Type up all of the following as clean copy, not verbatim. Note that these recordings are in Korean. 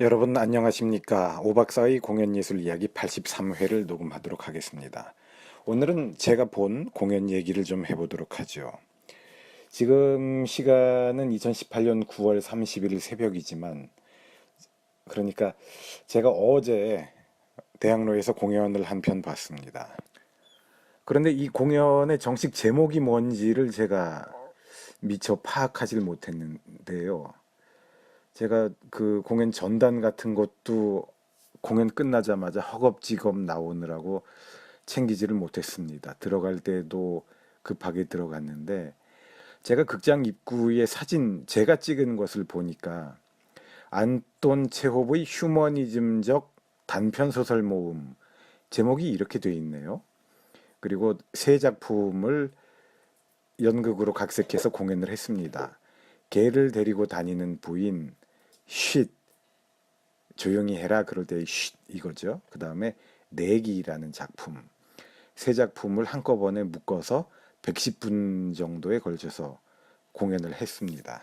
여러분 안녕하십니까? 5박 4일 공연예술 이야기 83회를 녹음하도록 하겠습니다. 오늘은 제가 본 공연 얘기를 좀 해보도록 하죠. 지금 시간은 2018년 9월 30일 새벽이지만, 그러니까 제가 어제 대학로에서 공연을 한 편 봤습니다. 그런데 이 공연의 정식 제목이 뭔지를 제가 미처 파악하지 못했는데요. 제가 그 공연 전단 같은 것도 공연 끝나자마자 허겁지겁 나오느라고 챙기지를 못했습니다. 들어갈 때도 급하게 들어갔는데 제가 극장 입구에 사진 제가 찍은 것을 보니까 안톤 체호브의 휴머니즘적 단편 소설 모음 제목이 이렇게 돼 있네요. 그리고 세 작품을 연극으로 각색해서 공연을 했습니다. 개를 데리고 다니는 부인, 쉿, 조용히 해라 그럴 때 쉿 이거죠. 그 다음에 내기라는 작품, 세 작품을 한꺼번에 묶어서 110분 정도에 걸쳐서 공연을 했습니다.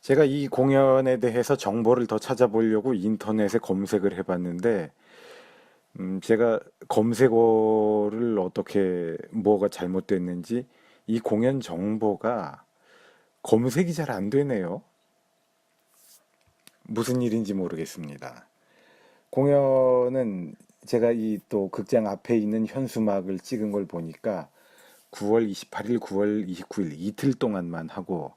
제가 이 공연에 대해서 정보를 더 찾아보려고 인터넷에 검색을 해봤는데, 제가 검색어를 어떻게 뭐가 잘못됐는지 이 공연 정보가 검색이 잘 안 되네요. 무슨 일인지 모르겠습니다. 공연은 제가 이 또 극장 앞에 있는 현수막을 찍은 걸 보니까 9월 28일, 9월 29일 이틀 동안만 하고,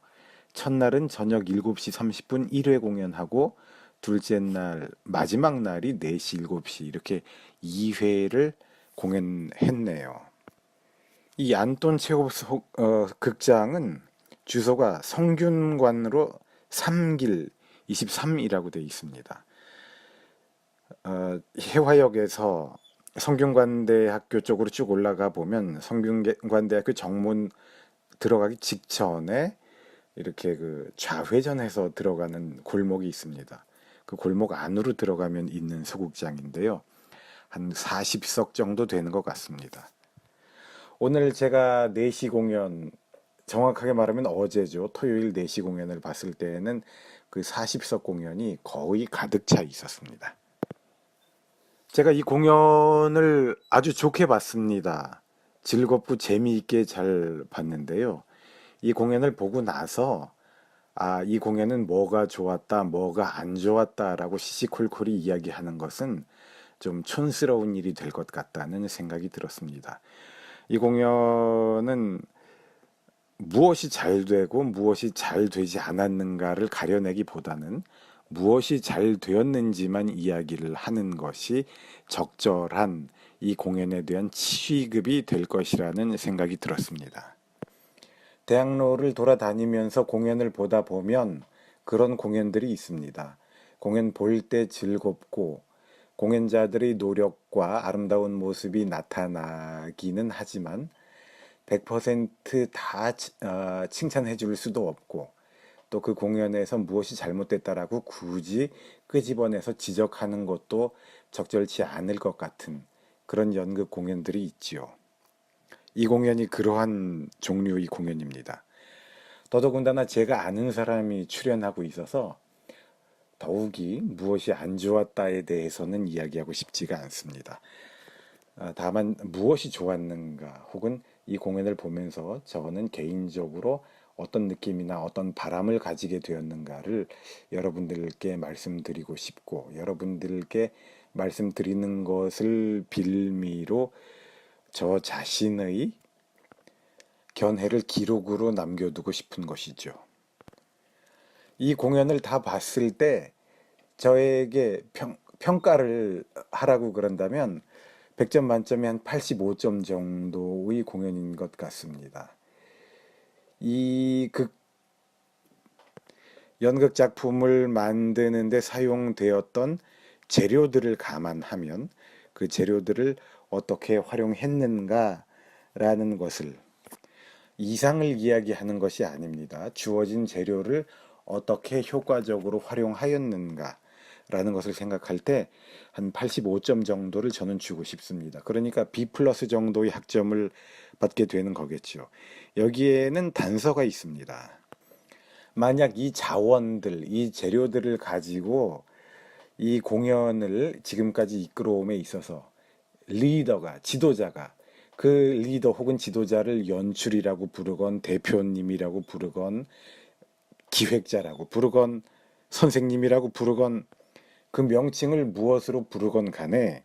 첫날은 저녁 7시 30분 1회 공연하고, 둘째 날 마지막 날이 4시 7시 이렇게 2회를 공연했네요. 이 안톤 체호브 극장은 주소가 성균관으로 3길 23이라고 되어 있습니다. 해화역에서 성균관대학교 쪽으로 쭉 올라가 보면 성균관대학교 정문 들어가기 직전에 이렇게 그 좌회전해서 들어가는 골목이 있습니다. 그 골목 안으로 들어가면 있는 소극장인데요. 한 40석 정도 되는 것 같습니다. 오늘 제가 4시 공연, 정확하게 말하면 어제죠. 토요일 4시 공연을 봤을 때에는 그 40석 공연이 거의 가득 차 있었습니다. 제가 이 공연을 아주 좋게 봤습니다. 즐겁고 재미있게 잘 봤는데요. 이 공연을 보고 나서 이 공연은 뭐가 좋았다, 뭐가 안 좋았다라고 시시콜콜이 이야기하는 것은 좀 촌스러운 일이 될 것 같다는 생각이 들었습니다. 이 공연은 무엇이 잘 되고 무엇이 잘 되지 않았는가를 가려내기보다는 무엇이 잘 되었는지만 이야기를 하는 것이 적절한 이 공연에 대한 취급이 될 것이라는 생각이 들었습니다. 대학로를 돌아다니면서 공연을 보다 보면 그런 공연들이 있습니다. 공연 볼 때 즐겁고 공연자들의 노력과 아름다운 모습이 나타나기는 하지만 100%다 칭찬해 줄 수도 없고, 또 그 공연에서 무엇이 잘못됐다라고 굳이 끄집어내서 지적하는 것도 적절치 않을 것 같은 그런 연극 공연들이 있지요. 이 공연이 그러한 종류의 공연입니다. 더더군다나 제가 아는 사람이 출연하고 있어서 더욱이 무엇이 안 좋았다에 대해서는 이야기하고 싶지가 않습니다. 다만 무엇이 좋았는가, 혹은 이 공연을 보면서 저는 개인적으로 어떤 느낌이나 어떤 바람을 가지게 되었는가를 여러분들께 말씀드리고 싶고, 여러분들께 말씀드리는 것을 빌미로 저 자신의 견해를 기록으로 남겨두고 싶은 것이죠. 이 공연을 다 봤을 때 저에게 평가를 하라고 그런다면 100점 만점에 한 85점 정도의 공연인 것 같습니다. 이 연극 작품을 만드는데 사용되었던 재료들을 감안하면 그 재료들을 어떻게 활용했는가라는 것을, 이상을 이야기하는 것이 아닙니다. 주어진 재료를 어떻게 효과적으로 활용하였는가 라는 것을 생각할 때 한 85점 정도를 저는 주고 싶습니다. 그러니까 B 플러스 정도의 학점을 받게 되는 거겠죠. 여기에는 단서가 있습니다. 만약 이 자원들, 이 재료들을 가지고 이 공연을 지금까지 이끌어옴에 있어서 리더가, 지도자가 그 리더 혹은 지도자를 연출이라고 부르건 대표님이라고 부르건 기획자라고 부르건 선생님이라고 부르건 그 명칭을 무엇으로 부르건 간에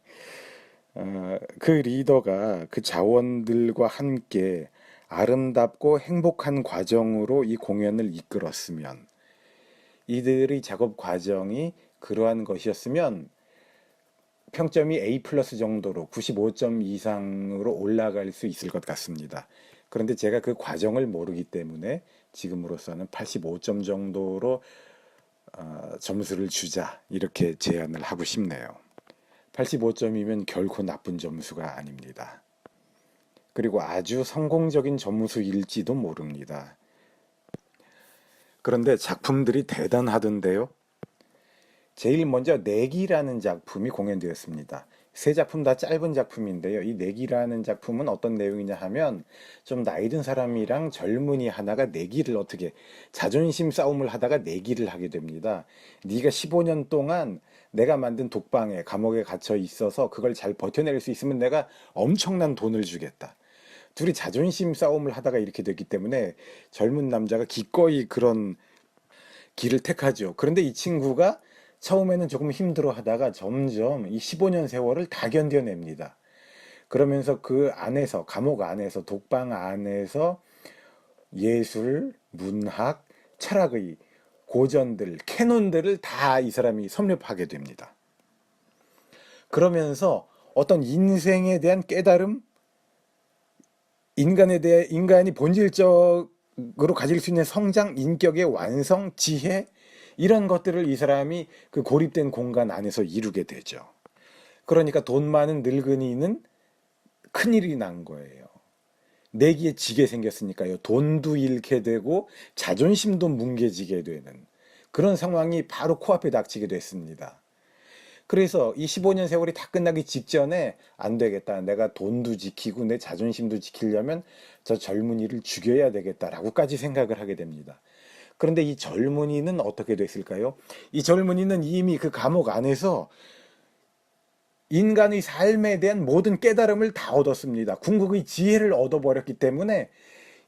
그 리더가 그 자원들과 함께 아름답고 행복한 과정으로 이 공연을 이끌었으면 이들의 작업 과정이 그러한 것이었으면 평점이 A 플러스 정도로 95점 이상으로 올라갈 수 있을 것 같습니다. 그런데 제가 그 과정을 모르기 때문에 지금으로서는 85점 정도로 점수를 주자 이렇게 제안을 하고 싶네요. 85점이면 결코 나쁜 점수가 아닙니다. 그리고 아주 성공적인 점수일지도 모릅니다. 그런데 작품들이 대단하던데요. 제일 먼저 내기라는 작품이 공연되었습니다. 세 작품 다 짧은 작품인데요. 이 내기라는 작품은 어떤 내용이냐 하면 좀 나이 든 사람이랑 젊은이 하나가 내기를 어떻게 자존심 싸움을 하다가 내기를 하게 됩니다. 네가 15년 동안 내가 만든 독방에 감옥에 갇혀 있어서 그걸 잘 버텨낼 수 있으면 내가 엄청난 돈을 주겠다. 둘이 자존심 싸움을 하다가 이렇게 됐기 때문에 젊은 남자가 기꺼이 그런 길을 택하죠. 그런데 이 친구가 처음에는 조금 힘들어 하다가 점점 이 15년 세월을 다 견뎌냅니다. 그러면서 그 안에서, 감옥 안에서, 독방 안에서 예술, 문학, 철학의 고전들, 캐논들을 다 이 사람이 섭렵하게 됩니다. 그러면서 어떤 인생에 대한 깨달음, 인간이 본질적으로 가질 수 있는 성장, 인격의 완성, 지혜, 이런 것들을 이 사람이 그 고립된 공간 안에서 이루게 되죠. 그러니까 돈 많은 늙은이는 큰일이 난 거예요. 내기에 지게 생겼으니까요. 돈도 잃게 되고 자존심도 뭉개지게 되는 그런 상황이 바로 코앞에 닥치게 됐습니다. 그래서 이 15년 세월이 다 끝나기 직전에 안 되겠다. 내가 돈도 지키고 내 자존심도 지키려면 저 젊은이를 죽여야 되겠다라고까지 생각을 하게 됩니다. 그런데 이 젊은이는 어떻게 됐을까요? 이 젊은이는 이미 그 감옥 안에서 인간의 삶에 대한 모든 깨달음을 다 얻었습니다. 궁극의 지혜를 얻어버렸기 때문에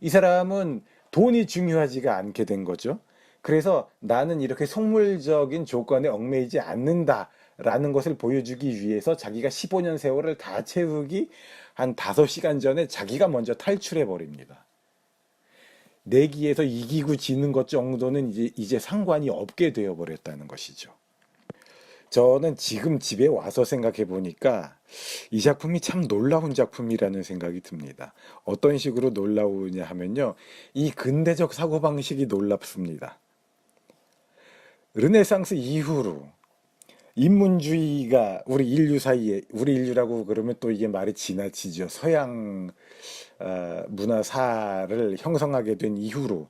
이 사람은 돈이 중요하지가 않게 된 거죠. 그래서 나는 이렇게 속물적인 조건에 얽매이지 않는다라는 것을 보여주기 위해서 자기가 15년 세월을 다 채우기 한 5시간 전에 자기가 먼저 탈출해 버립니다. 내기에서 이기고 지는 것 정도는 이제 상관이 없게 되어 버렸다는 것이죠. 저는 지금 집에 와서 생각해 보니까 이 작품이 참 놀라운 작품이라는 생각이 듭니다. 어떤 식으로 놀라우냐 하면요. 이 근대적 사고방식이 놀랍습니다. 르네상스 이후로 인문주의가 우리 인류 사이에, 우리 인류라고 그러면 또 이게 말이 지나치죠. 서양 문화사를 형성하게 된 이후로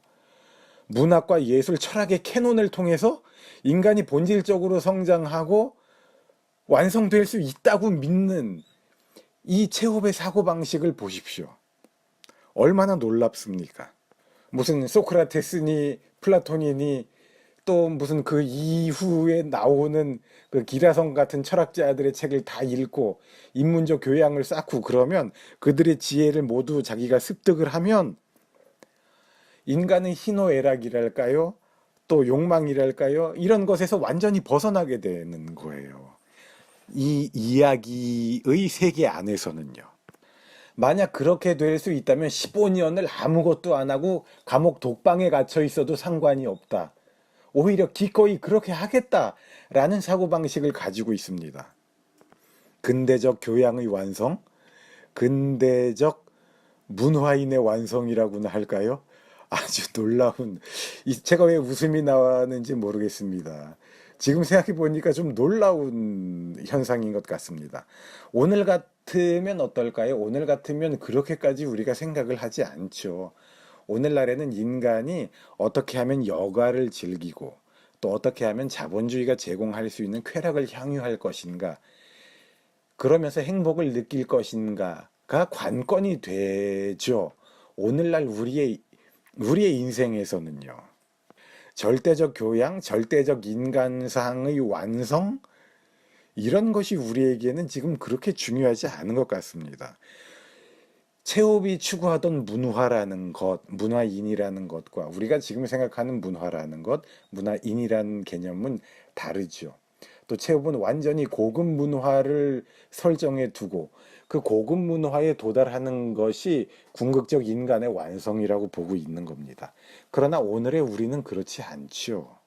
문학과 예술, 철학의 캐논을 통해서 인간이 본질적으로 성장하고 완성될 수 있다고 믿는 이 체홉의 사고방식을 보십시오. 얼마나 놀랍습니까? 무슨 소크라테스니 플라톤이니 또 무슨 그 이후에 나오는 그 기라성 같은 철학자들의 책을 다 읽고 인문적 교양을 쌓고 그러면 그들의 지혜를 모두 자기가 습득을 하면 인간의 희노애락이랄까요? 또 욕망이랄까요? 이런 것에서 완전히 벗어나게 되는 거예요. 이 이야기의 세계 안에서는요. 만약 그렇게 될 수 있다면 15년을 아무것도 안 하고 감옥 독방에 갇혀 있어도 상관이 없다. 오히려 기꺼이 그렇게 하겠다라는 사고방식을 가지고 있습니다. 근대적 교양의 완성, 근대적 문화인의 완성이라고나 할까요? 아주 놀라운, 제가 왜 웃음이 나왔는지 모르겠습니다. 지금 생각해 보니까 좀 놀라운 현상인 것 같습니다. 오늘 같으면 어떨까요? 오늘 같으면 그렇게까지 우리가 생각을 하지 않죠. 오늘날에는 인간이 어떻게 하면 여가를 즐기고 또 어떻게 하면 자본주의가 제공할 수 있는 쾌락을 향유할 것인가, 그러면서 행복을 느낄 것인가가 관건이 되죠. 오늘날 우리의 인생에서는요. 절대적 교양, 절대적 인간상의 완성, 이런 것이 우리에게는 지금 그렇게 중요하지 않은 것 같습니다. 체홉이 추구하던 문화라는 것, 문화인이라는 것과 우리가 지금 생각하는 문화라는 것, 문화인이라는 개념은 다르죠. 또 체홉은 완전히 고급 문화를 설정해 두고 그 고급 문화에 도달하는 것이 궁극적 인간의 완성이라고 보고 있는 겁니다. 그러나 오늘의 우리는 그렇지 않죠.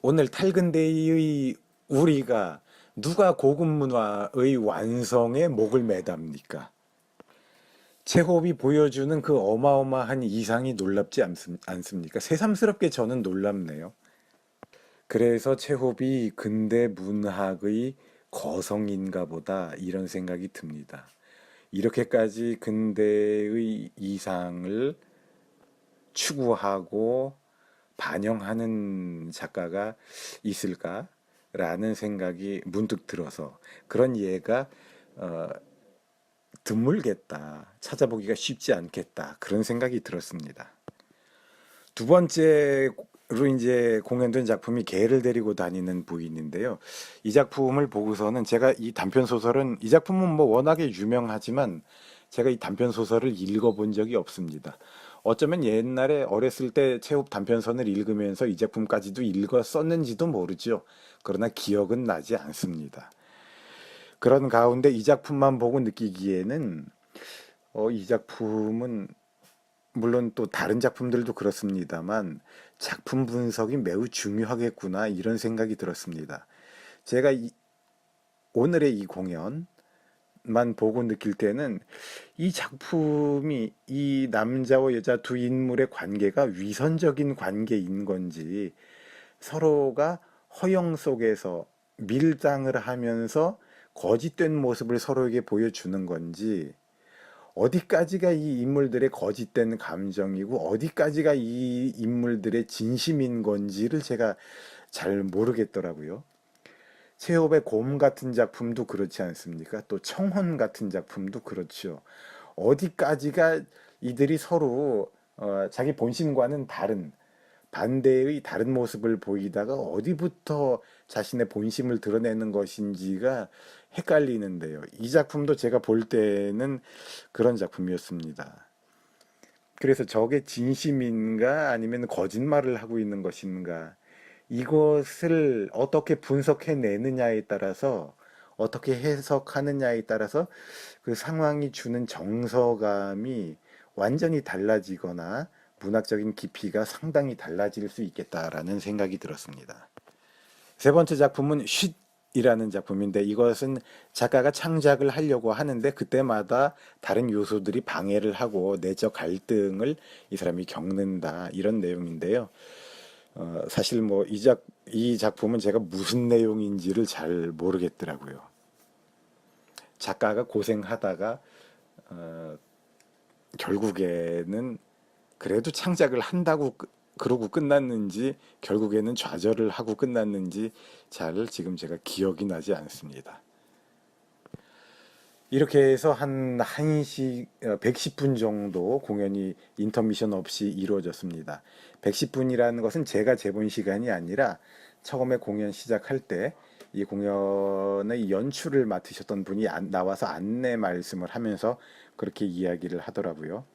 오늘 탈근대의 우리가 누가 고급 문화의 완성에 목을 매답니까? 체홉이 보여주는 그 어마어마한 이상이 놀랍지 않습니까? 새삼스럽게 저는 놀랍네요. 그래서 체홉이 근대 문학의 거성인가 보다 이런 생각이 듭니다. 이렇게까지 근대의 이상을 추구하고 반영하는 작가가 있을까라는 생각이 문득 들어서 그런 예가 드물겠다, 찾아보기가 쉽지 않겠다 그런 생각이 들었습니다. 두 번째로 이제 공연된 작품이 개를 데리고 다니는 부인인데요. 이 작품을 보고서는 제가 이 단편 소설은 이 작품은 뭐 워낙에 유명하지만 제가 이 단편 소설을 읽어본 적이 없습니다. 어쩌면 옛날에 어렸을 때 체홉 단편선을 읽으면서 이 작품까지도 읽었었는지도 모르죠. 그러나 기억은 나지 않습니다. 그런 가운데 이 작품만 보고 느끼기에는 이 작품은 물론 또 다른 작품들도 그렇습니다만 작품 분석이 매우 중요하겠구나 이런 생각이 들었습니다. 제가 오늘의 이 공연만 보고 느낄 때는 이 작품이 이 남자와 여자 두 인물의 관계가 위선적인 관계인 건지 서로가 허영 속에서 밀당을 하면서 거짓된 모습을 서로에게 보여주는 건지 어디까지가 이 인물들의 거짓된 감정이고 어디까지가 이 인물들의 진심인 건지를 제가 잘 모르겠더라고요. 체홉의 곰 같은 작품도 그렇지 않습니까? 또 청혼 같은 작품도 그렇죠. 어디까지가 이들이 서로 자기 본심과는 다른 반대의 다른 모습을 보이다가 어디부터 자신의 본심을 드러내는 것인지가 헷갈리는데요. 이 작품도 제가 볼 때는 그런 작품이었습니다. 그래서 저게 진심인가 아니면 거짓말을 하고 있는 것인가 이것을 어떻게 분석해내느냐에 따라서 어떻게 해석하느냐에 따라서 그 상황이 주는 정서감이 완전히 달라지거나 문학적인 깊이가 상당히 달라질 수 있겠다라는 생각이 들었습니다. 세 번째 작품은 쉿이라는 작품인데 이것은 작가가 창작을 하려고 하는데 그때마다 다른 요소들이 방해를 하고 내적 갈등을 이 사람이 겪는다 이런 내용인데요. 사실 뭐 이 작품은 제가 무슨 내용인지를 잘 모르겠더라고요. 작가가 고생하다가 결국에는 그래도 창작을 한다고 그러고 끝났는지 결국에는 좌절을 하고 끝났는지 잘 지금 제가 기억이 나지 않습니다. 이렇게 해서 한 1시 110분 정도 공연이 인터미션 없이 이루어졌습니다. 110분이라는 것은 제가 재본 시간이 아니라 처음에 공연 시작할 때 이 공연의 연출을 맡으셨던 분이 나와서 안내 말씀을 하면서 그렇게 이야기를 하더라고요.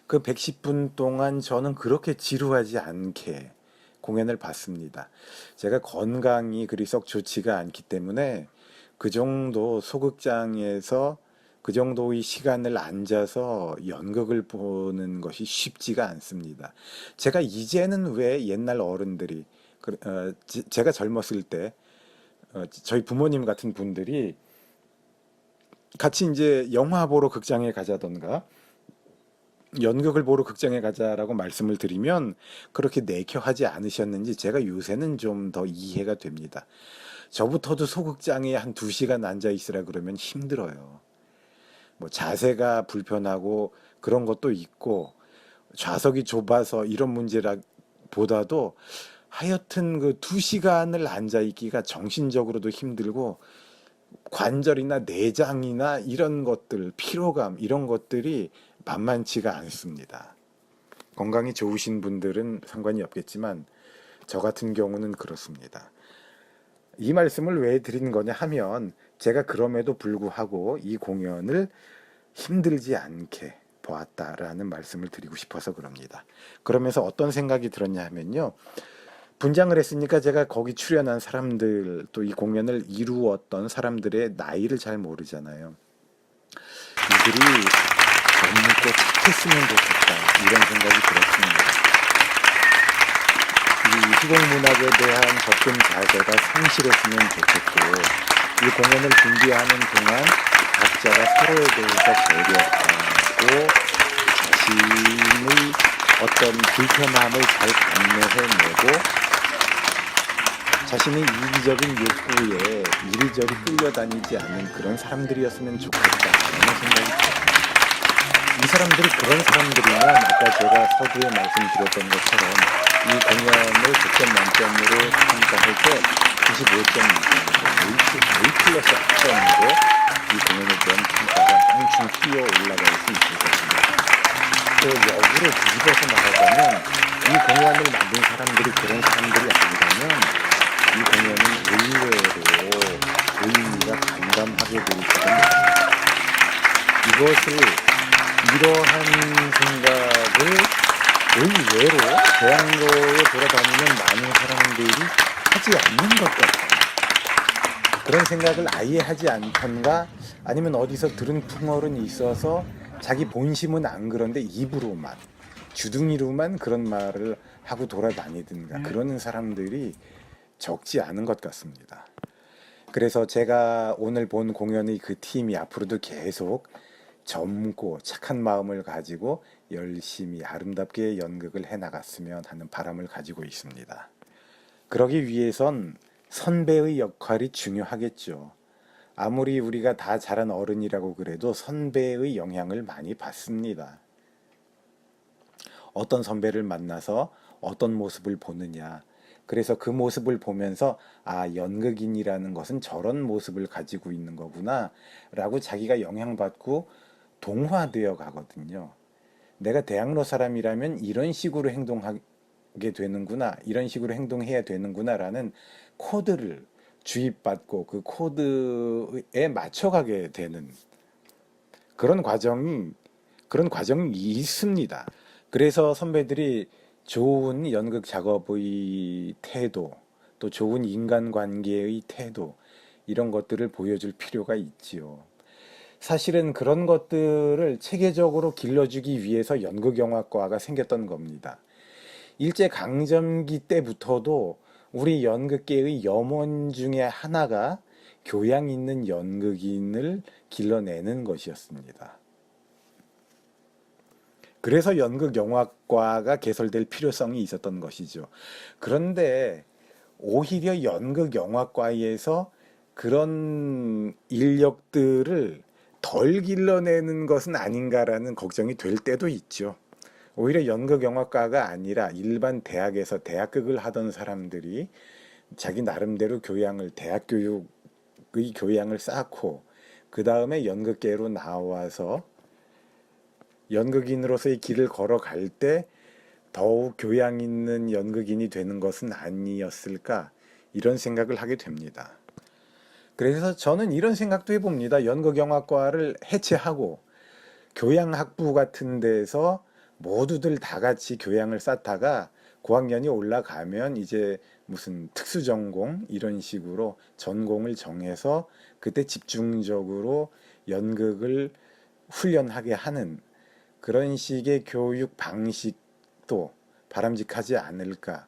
그 110분 동안 저는 그렇게 지루하지 않게 공연을 봤습니다. 제가 건강이 그리 썩 좋지가 않기 때문에 그 정도 소극장에서 그 정도의 시간을 앉아서 연극을 보는 것이 쉽지가 않습니다. 제가 이제는 왜 옛날 어른들이 제가 젊었을 때 저희 부모님 같은 분들이 같이 이제 영화 보러 극장에 가자던가 연극을 보러 극장에 가자라고 말씀을 드리면 그렇게 내켜하지 않으셨는지 제가 요새는 좀 더 이해가 됩니다. 저부터도 소극장에 한 2시간 앉아 있으라 그러면 힘들어요. 뭐 자세가 불편하고 그런 것도 있고 좌석이 좁아서 이런 문제라 보다도 하여튼 그 2시간을 앉아 있기가 정신적으로도 힘들고 관절이나 내장이나 이런 것들, 피로감 이런 것들이 만만치가 않습니다. 건강이 좋으신 분들은 상관이 없겠지만 저 같은 경우는 그렇습니다. 이 말씀을 왜 드린 거냐 하면 제가 그럼에도 불구하고 이 공연을 힘들지 않게 보았다라는 말씀을 드리고 싶어서 그럽니다. 그러면서 어떤 생각이 들었냐 하면요. 분장을 했으니까 제가 거기 출연한 사람들 또 이 공연을 이루었던 사람들의 나이를 잘 모르잖아요. 이들이 젊고 착했으면 좋겠다 이런 생각이 들었습니다. 이 희곡문학에 대한 접근 자세가 성실했으면 좋겠고 이 공연을 준비하는 동안 각자가 서로에 대해서 배려하고 자신의 어떤 불편함을 잘 감내해내고 자신의 이기적인 욕구에 이리저리 끌려다니지 않는 그런 사람들이었으면 좋겠다는 생각이 들어요. 이 사람들이 그런 사람들이면 아까 제가 서두에 말씀드렸던 것처럼 이 공연을 100점 만점으로 평가할 때 95점 이상으로 A 플러스 학점으로 이 공연에 대한 평가가 껑충 뛰어 올라갈 수 있을 것입니다. 또 역으로 뒤집어서 말하자면 이 공연을 만든 사람들이 그런 사람들이 아니라면 이 공연은 의외가 간담하게 될 줄은 이것을 이러한 생각을 의외로 대학로에 돌아다니는 많은 사람들이 하지 않는 것 같아요. 그런 생각을 아예 하지 않던가 아니면 어디서 들은 풍월은 있어서 자기 본심은 안 그런데 입으로만 주둥이로만 그런 말을 하고 돌아다니든가 그러는 사람들이 적지 않은 것 같습니다. 그래서 제가 오늘 본 공연의 그 팀이 앞으로도 계속 젊고 착한 마음을 가지고 열심히 아름답게 연극을 해나갔으면 하는 바람을 가지고 있습니다. 그러기 위해선 선배의 역할이 중요하겠죠. 아무리 우리가 다 자란 어른이라고 그래도 선배의 영향을 많이 받습니다. 어떤 선배를 만나서 어떤 모습을 보느냐. 그래서 그 모습을 보면서 연극인이라는 것은 저런 모습을 가지고 있는 거구나 라고 자기가 영향받고 동화되어 가거든요. 내가 대학로 사람이라면 이런 식으로 행동하게 되는구나, 이런 식으로 행동해야 되는구나 라는 코드를 주입받고 그 코드에 맞춰가게 되는 그런 과정이 있습니다. 그래서 선배들이 좋은 연극 작업의 태도, 또 좋은 인간관계의 태도 이런 것들을 보여줄 필요가 있지요. 사실은 그런 것들을 체계적으로 길러주기 위해서 연극영화과가 생겼던 겁니다. 일제강점기 때부터도 우리 연극계의 염원 중에 하나가 교양 있는 연극인을 길러내는 것이었습니다. 그래서 연극영화과가 개설될 필요성이 있었던 것이죠. 그런데 오히려 연극영화과에서 그런 인력들을 덜 길러내는 것은 아닌가라는 걱정이 될 때도 있죠. 오히려 연극영화과가 아니라 일반 대학에서 대학극을 하던 사람들이 자기 나름대로 대학 교육의 교양을 쌓고 그 다음에 연극계로 나와서 연극인으로서의 길을 걸어갈 때 더욱 교양 있는 연극인이 되는 것은 아니었을까 이런 생각을 하게 됩니다. 그래서 저는 이런 생각도 해봅니다. 연극영화과를 해체하고 교양학부 같은 데서 모두들 다 같이 교양을 쌓다가 고학년이 올라가면 이제 무슨 특수전공 이런 식으로 전공을 정해서 그때 집중적으로 연극을 훈련하게 하는 그런 식의 교육 방식도 바람직하지 않을까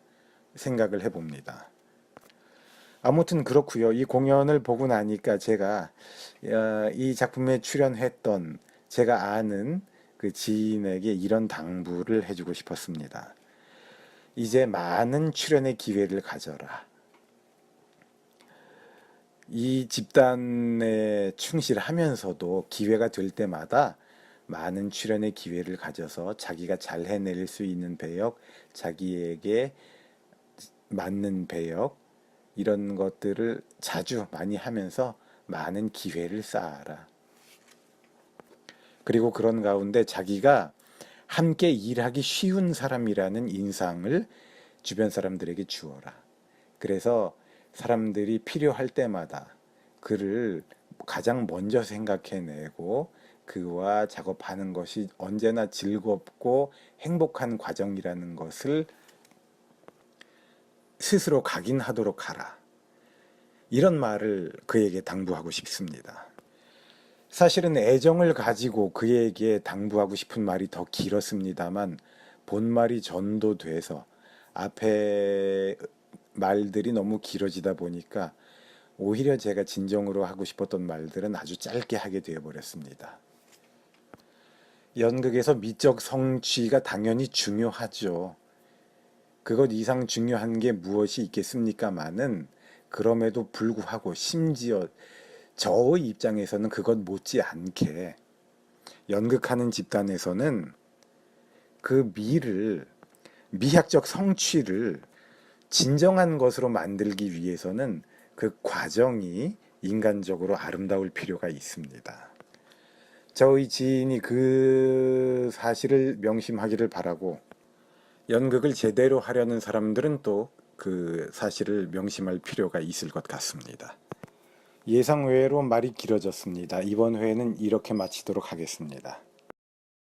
생각을 해봅니다. 아무튼 그렇고요. 이 공연을 보고 나니까 제가 이 작품에 출연했던 제가 아는 그 지인에게 이런 당부를 해주고 싶었습니다. 이제 많은 출연의 기회를 가져라. 이 집단에 충실하면서도 기회가 될 때마다 많은 출연의 기회를 가져서 자기가 잘 해낼 수 있는 배역, 자기에게 맞는 배역 이런 것들을 자주 많이 하면서 많은 기회를 쌓아라. 그리고 그런 가운데 자기가 함께 일하기 쉬운 사람이라는 인상을 주변 사람들에게 주어라. 그래서 사람들이 필요할 때마다 그를 가장 먼저 생각해내고 그와 작업하는 것이 언제나 즐겁고 행복한 과정이라는 것을 스스로 각인하도록 하라. 이런 말을 그에게 당부하고 싶습니다. 사실은 애정을 가지고 그에게 당부하고 싶은 말이 더 길었습니다만 본말이 전도돼서 앞에 말들이 너무 길어지다 보니까 오히려 제가 진정으로 하고 싶었던 말들은 아주 짧게 하게 되어버렸습니다. 연극에서 미적 성취가 당연히 중요하죠. 그것 이상 중요한 게 무엇이 있겠습니까마는 그럼에도 불구하고 심지어 저의 입장에서는 그것 못지않게 연극하는 집단에서는 그 미학적 성취를 진정한 것으로 만들기 위해서는 그 과정이 인간적으로 아름다울 필요가 있습니다. 저의 지인이 그 사실을 명심하기를 바라고 연극을 제대로 하려는 사람들은 또 그 사실을 명심할 필요가 있을 것 같습니다. 예상 외로 말이 길어졌습니다. 이번 회에는 이렇게 마치도록 하겠습니다.